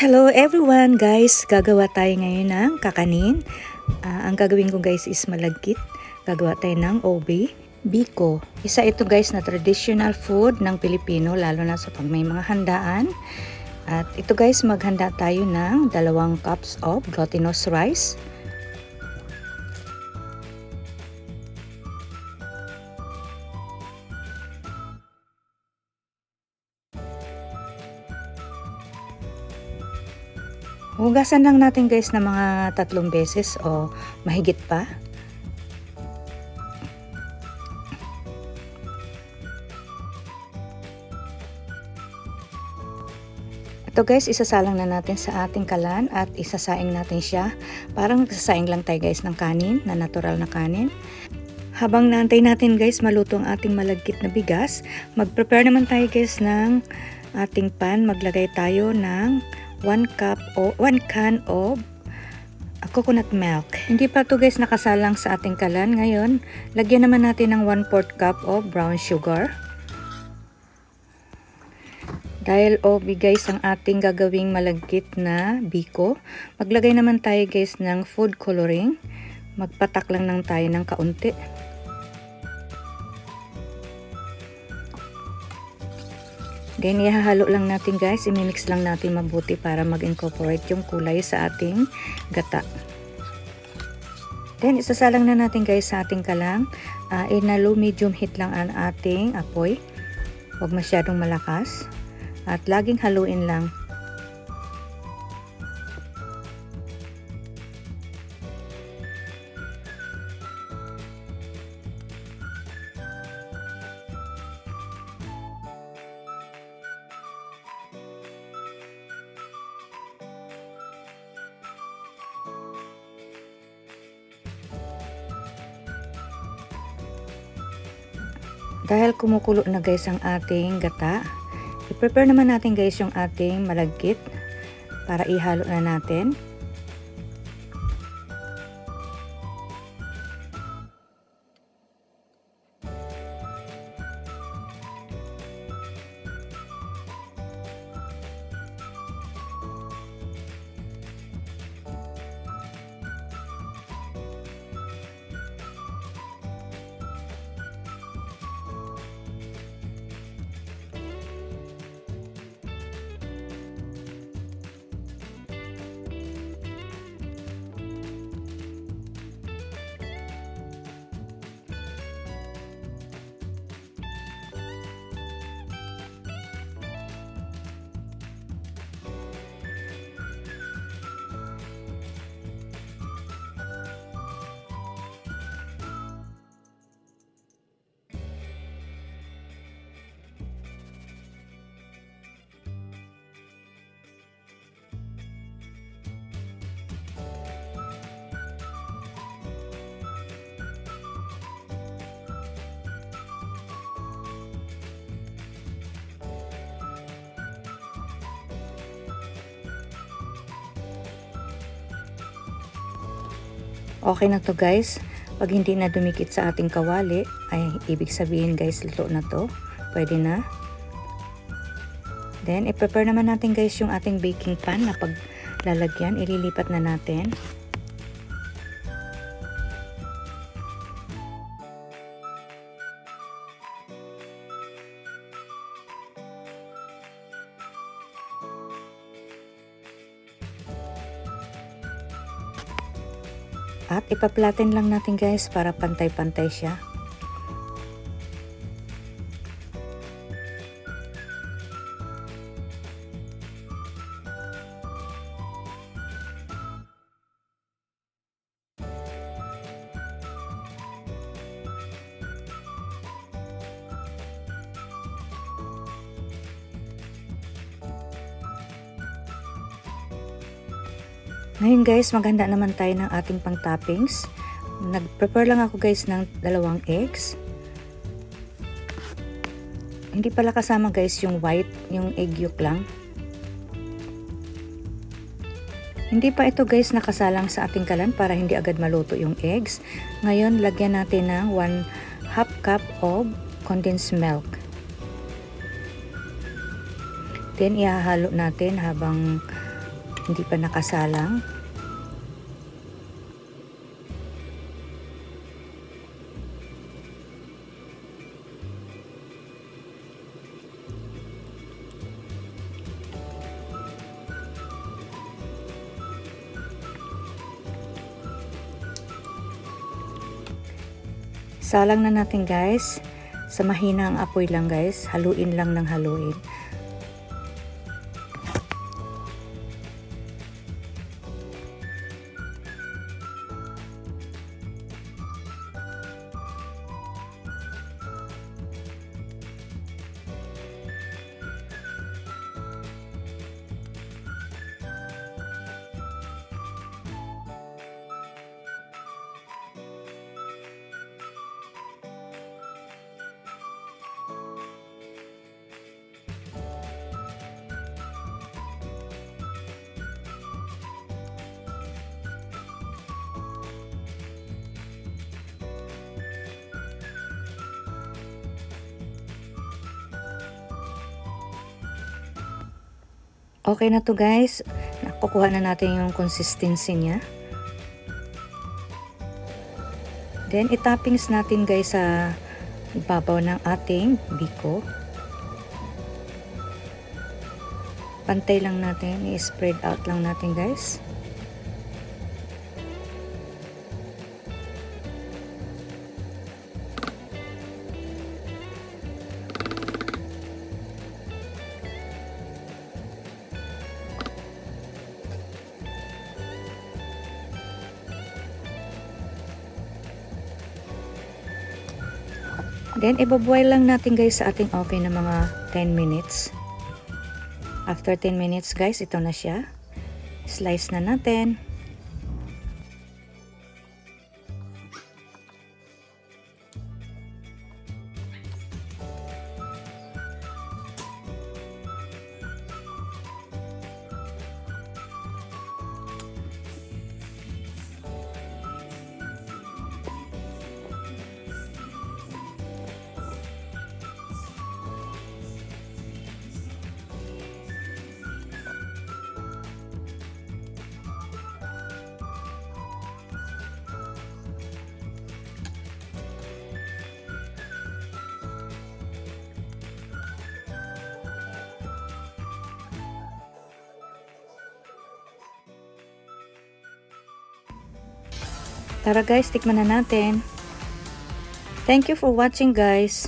Hello everyone guys! Gagawa tayo ngayon ng kakanin. Ang gagawin ko guys is malagkit. Gagawa tayo ng ube, biko. Isa ito guys na traditional food ng Pilipino lalo na sa pag may mga handaan. At ito guys maghanda tayo ng 2 cups of glutinous rice. Hugasan lang natin guys na mga 3 beses o mahigit pa. Ito guys, isasalang na natin sa ating kalan at isasaing natin siya. Parang nagsasaing lang tayo guys ng kanin, na natural na kanin. Habang naantay natin guys maluto ang ating malagkit na bigas, mag-prepare naman tayo guys ng ating pan. Maglagay tayo ng 1 can of coconut milk. Hindi pa to guys nakasalang sa ating kalan. Ngayon, lagyan naman natin ng 1/4 cup of brown sugar. Dahil ube guys ang ating gagawing malagkit na biko, maglagay naman tayo guys ng food coloring. Magpatak lang ng tayo ng kaunti. Then, ihahalo lang natin guys, imimix lang natin mabuti para mag-incorporate yung kulay sa ating gata. Then, isasalang na natin guys sa ating kalang. Na low medium heat lang ang ating apoy. Huwag masyadong malakas. At laging haluin lang. Dahil kumukulo na guys ang ating gata, i-prepare naman natin guys yung ating malagkit para ihalo na natin. Okay na to guys. Pag hindi na dumikit sa ating kawali, ay ibig sabihin guys, luto na to. Pwede na. Then, i-prepare naman natin guys yung ating baking pan na paglalagyan. Ililipat na natin. At ipa-flatten lang natin guys para pantay-pantay siya. Ngayon guys, maghanda naman tayo ng ating pang toppings. Nag-prepare lang ako guys ng 2 eggs. Hindi pala kasama guys yung white, yung egg yolk lang. Hindi pa ito guys nakasalang sa ating kalan para hindi agad maluto yung eggs. Ngayon, lagyan natin ng 1/2 cup of condensed milk. Then, ihahalo natin habang hindi pa nakasalang. Salang na natin guys. Sa mahinang apoy lang guys. Haluin lang ng haluin. Okay na to guys. Nakukuha na natin yung consistency niya. Then itoppings natin guys sa ibabaw ng ating biko. Pantay lang natin, i-spread out lang natin guys. Then, ibaboil lang natin guys sa ating oven na mga 10 minutes. After 10 minutes guys, ito na siya. Slice na natin. Tara guys, tikman na natin. Thank you for watching guys.